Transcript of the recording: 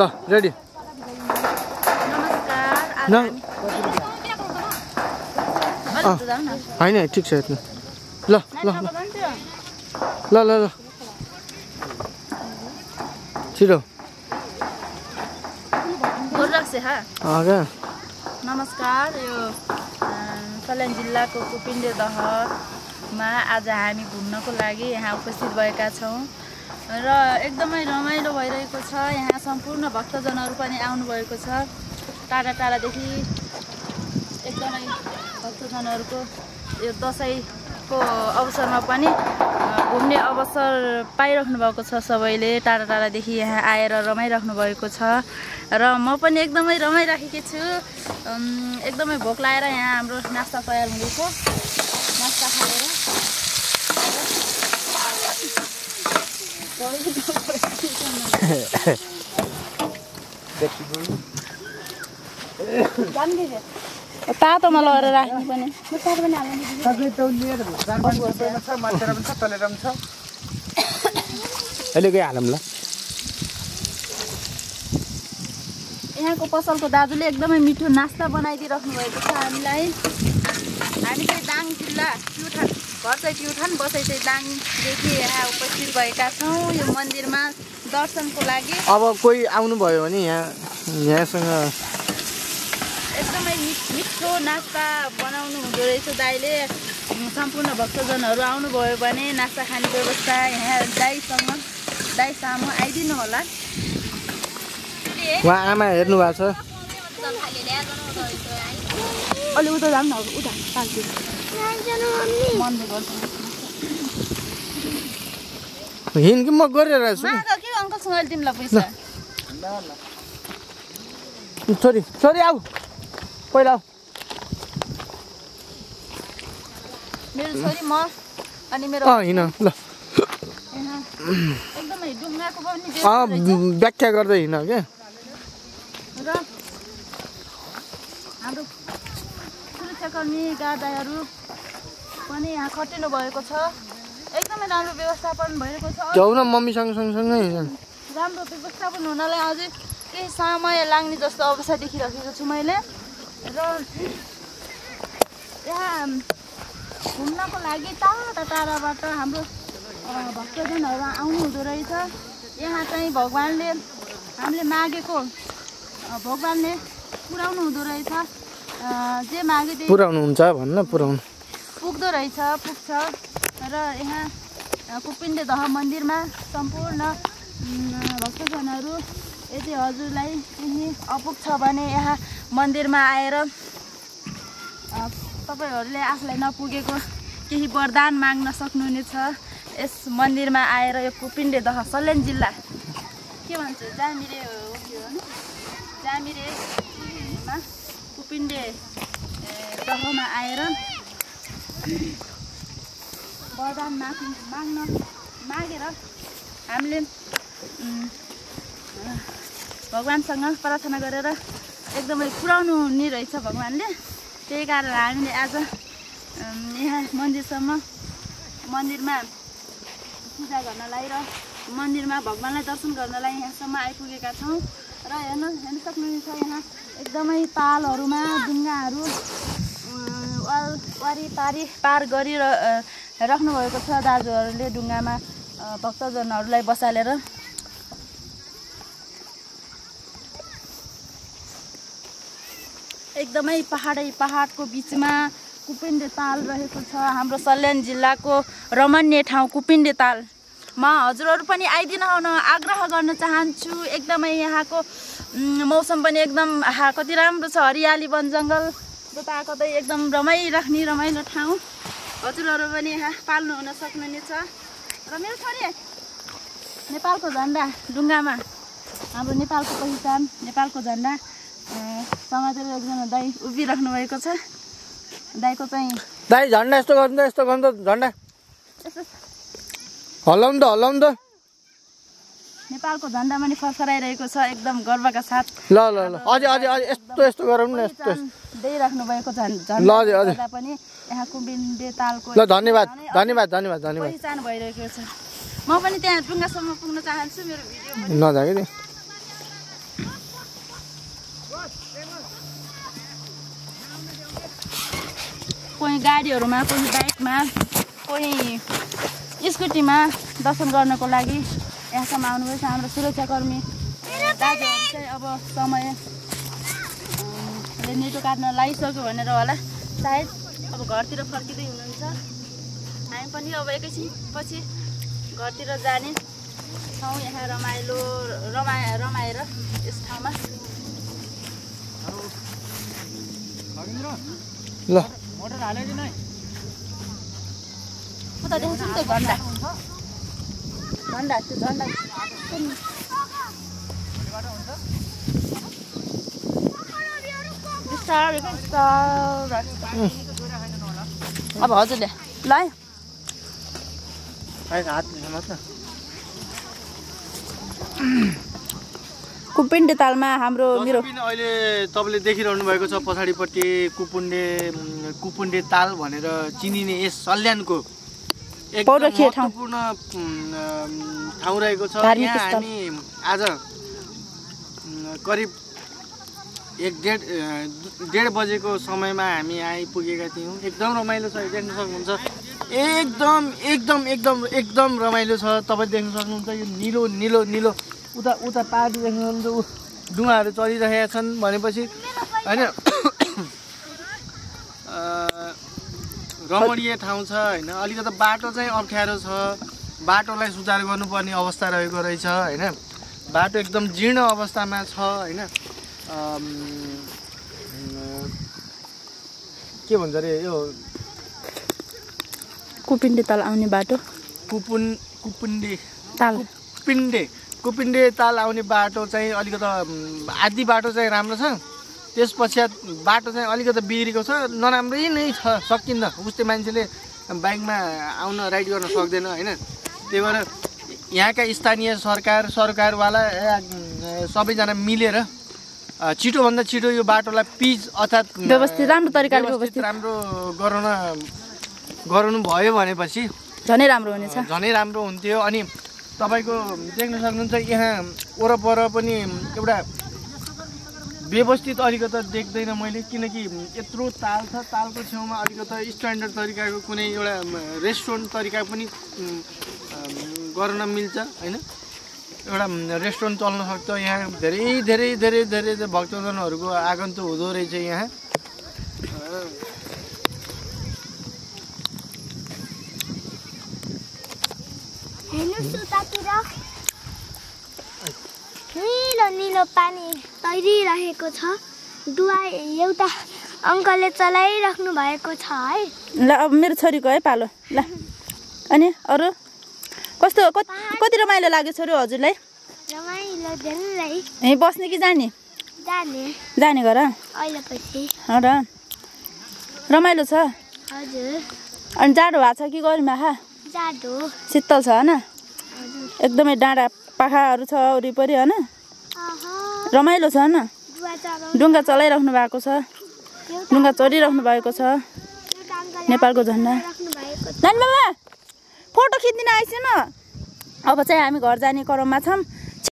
ल रेडी होइन ठिक छ यति ल ल ल ल ल छिटो नमस्कार यो सल्यान जिल्लाको कुपिन्डे दहमा आज हामी घुम्नको लागि यहाँ उपस्थित भएका छौँ र एकदमै रमाइलो भइरहेको छ। यहाँ सम्पूर्ण भक्तजनहरू पनि आउनुभएको छ टाढा टाढादेखि। एकदमै भक्तजनहरूको यो दसैँको अवसरमा पनि घुम्ने अवसर पाइराख्नु भएको छ। सबैले टाढा टाढादेखि यहाँ आएर रमाइराख्नु भएको छ र म पनि एकदमै रमाइराखेकी छु। एकदमै भोक लागेर यहाँ हाम्रो नास्ता तयार हुँदैछ। नास्ता खाएर तातोमा लगेर राख्नु पनि यहाँको पसलको दाजुले एकदमै मिठो नास्ता बनाइदिइराख्नु भएको छ हामीलाई। हामी चाहिँ दाङ जिल्ला प्युठान, घर चाहिँ प्युठान, बसाइ चाहिँ दाङदेखि यहाँ उपस्थित भएका छौँ यो मन्दिरमा दर्शनको लागि। अब कोही आउनुभयो भने यहाँसँग एकदमै मिठो नास्ता बनाउनु हुँदो रहेछ दाइले। सम्पूर्ण भक्तजनहरू आउनुभयो भने नास्ता खाने व्यवस्था यहाँ दाइ सामु आइदिनु होला। उहाँ आमा हेर्नु भएको छ। अलि उता जाऊँ न, उता हिँड कि म गरिरहेको छु के अङ्कलसँग अहिले तिमीलाई पैसा छोरी छोरी आऊ पहिला आऊ। मेरो छोरी म अनि मेरो हिँड ल एकदमै ढुङ्गाको पनि व्याख्या गर्दै हिँड क्या। र हाम्रो सुरक्षाकर्मी गार्डहरू पनि यहाँ खटिनु भएको छ। एकदमै राम्रो व्यवस्थापन भइरहेको छ। जाऊ न मम्मीसँग सँगसँगै। राम्रो व्यवस्थापन हुनलाई अझै केही समय लाग्ने जस्तो अवस्था देखिरहेको छु मैले। र यहाँ घुम्नको लागि टाढा टाढाबाट हाम्रो भक्तजनहरू आउनु हुँदो रहेछ। यहाँ चाहिँ भगवान्ले हामीले मागेको भगवान्ले पुर्याउनु हुँदो रहेछ। जे मागे त्यही पुर्याउनु हुन्छ भन्न पुग्दो रहेछ, पुग्छ। र यहाँ कुपिन्डे दह मन्दिरमा सम्पूर्ण भक्तजनहरू यदि हजुरलाई केही अपुग छ भने यहाँ मन्दिरमा आएर तपाईँहरूले आफूलाई नपुगेको केही वरदान माग्न सक्नुहुनेछ। यस मन्दिरमा आएर यो कुपिन्डे दह सल्यान जिल्ला के भन्छ जामिरे हो के हो जामिरेमा कुपिन्डे दहमा आएर वरदान मागेर हामीले भगवान्सँग प्रार्थना गरेर एकदमै पुर्याउनु हुने रहेछ भगवान्ले। त्यही कारण हामीले आज यहाँ मन्दिरमा पूजा गर्नलाई र मन्दिरमा भगवान्लाई दर्शन गर्नलाई यहाँसम्म आइपुगेका छौँ। र हेर्न सक्नुहुन्छ यहाँ एकदमै तालहरूमा ढुङ्गाहरू वारिपारि पार राख्नुभएको छ दाजुहरूले ढुङ्गामा भक्तजनहरूलाई बसालेर। एकदमै पहाडको बिचमा कुपिन्डे ताल रहेको छ। हाम्रो सल्यान जिल्लाको रमणीय ठाउँ कुपिन्डे तालमा हजुरहरू पनि आइदिन आग्रह गर्न चाहन्छु। एकदमै यहाँको मौसम पनि एकदम कति राम्रो छ, हरियाली वन जङ्गल जताकतै एकदम रमाइलो ठाउँ। हजुरहरू पनि यहाँ पाल्नु हुन सक्नुहुनेछ। र मेरो छोरी नेपालको झन्डा ढुङ्गामा हाम्रो नेपालको पहिचान नेपालको झन्डा समातेर एकजना दाइ उभिराख्नु भएको छ। दाइको चाहिँ दाइ झन्डा यस्तो गर्नु त झन्डा हल्लाउनु त नेपालको झन्डा पनि फरफराइरहेको छ एकदम गर्वका साथ। ल अझै यस्तो गरौँ न यस्तो दिइराख्नु भएको झन्डा पनि यहाँ कुपिन्डे तालको ल धन्यवाद पहिचान भइरहेको छ। म पनि त्यहाँ ढुङ्गासम्म पुग्न चाहन्छु। मेरो भिडियो नजागे कोही गाडीहरूमा, कोही बाइकमा, कोही स्कुटीमा दर्शन गर्नको लागि यहाँसम्म आउनुभएछ। हाम्रो सुरक्षाकर्मी दाजुहरू चाहिँ अब समय नेटो काट्न लागिसक्यो भनेर होला सायद अब घरतिर फर्किँदै हुनुहुन्छ। हामी पनि अब एकैछिन पछि घरतिर जाने छौँ। यहाँ रमाएर यस ठाउँमा ल मोटर हाल्यो कि नै? म त देख्छु नि त झन्डा त्यो झन्डा अब हजुरले ल हात कुपिन्डे तालमा हाम्रो मेरो अहिले तपाईँले देखिरहनु भएको छ पछाडिपट्टि कुपुन्डे ताल भनेर चिनिने यस सल्यानको एकदम महत्त्वपूर्ण ठाउँ रहेको छ। यहाँ हामी आज करिब 1-1.5 बजेको समयमा हामी आइपुगेका थियौँ। एकदम रमाइलो छ, देख्न सक्नुहुन्छ। एकदम रमाइलो छ। तपाईँ देख्न सक्नुहुन्छ यो निलो निलो निलो उता उता पहाडी देख्न सक्नुहुन्छ। डुङ्गाहरू चलिरहेका छन् भनेपछि होइन रमणीय ठाउँ छ होइन। अलिकति बाटो चाहिँ अप्ठ्यारो छ, बाटोलाई सुधार गर्नुपर्ने अवस्था रहेको रहेछ होइन। बाटो एकदम जीर्ण अवस्थामा छ होइन। के भन्छ अरे यो कुपिन्डे ताल आउने बाटो कुपिन्डे ताल आउने बाटो चाहिँ अलिकति आधी बाटो चाहिँ राम्रो छ। त्यस पश्चात बाटो चाहिँ अलिकति बिग्रेको छ, नराम्रै नै छ, सकिन्न। उस्तै मान्छेले बाइकमा आउन राइड गर्न सक्दैन होइन। त्यही भएर यहाँका स्थानीय सरकारवाला सबैजना मिलेर छिटोभन्दा छिटो यो बाटोलाई पिच अर्थात् व्यवस्थित राम्रो तरिकाले राम्रो गराउनु भयो भनेपछि झनै राम्रो हुनेछ, झनै राम्रो हुन्थ्यो। अनि तपाईँको देख्न सक्नुहुन्छ यहाँ वरपर पनि एउटा व्यवस्थित अलिकति देख्दैन मैले, किनकि यत्रो ताल छ। तालको छेउमा अलिकति स्ट्यान्डर्ड तरिकाको कुनै एउटा रेस्टुरेन्ट तरिका पनि गर्न मिल्छ होइन। एउटा रेस्टुरेन्ट चल्न सक्छ। यहाँ धेरै धेरै धेरै धेरै भक्तजनहरूको आगन्तुक हुँदो रहेछ यहाँ। निलो निलो पानी तैरिरहेको छ। दुवा एउटा अङ्कलले चलाइराख्नु भएको छ है। ल अब मेरो छोरीको है पालो। ल अनि अरू कस्तो कति रमाइलो लाग्यो छोरी हजुरलाई? रमाइलो धेरै। यहीँ बस्ने कि जाने? जाने घर अहिले पछि र रमाइलो छ। हजुर। अनि जाडो भएको छ कि गरिमा खा? जाडो शीतल छ होइन? एकदमै डाँडा पाखाहरू छ वरिपरि होइन? रमाइलो छ होइन? डुङ्गा चलाइराख्नु भएको छ, डुङ्गा चढिराख्नु भएको छ। नेपालको झन्डा। नानी बाबा फोटो खिच्दिन आइस न। अब चाहिँ हामी घर जाने क्रममा छौँ।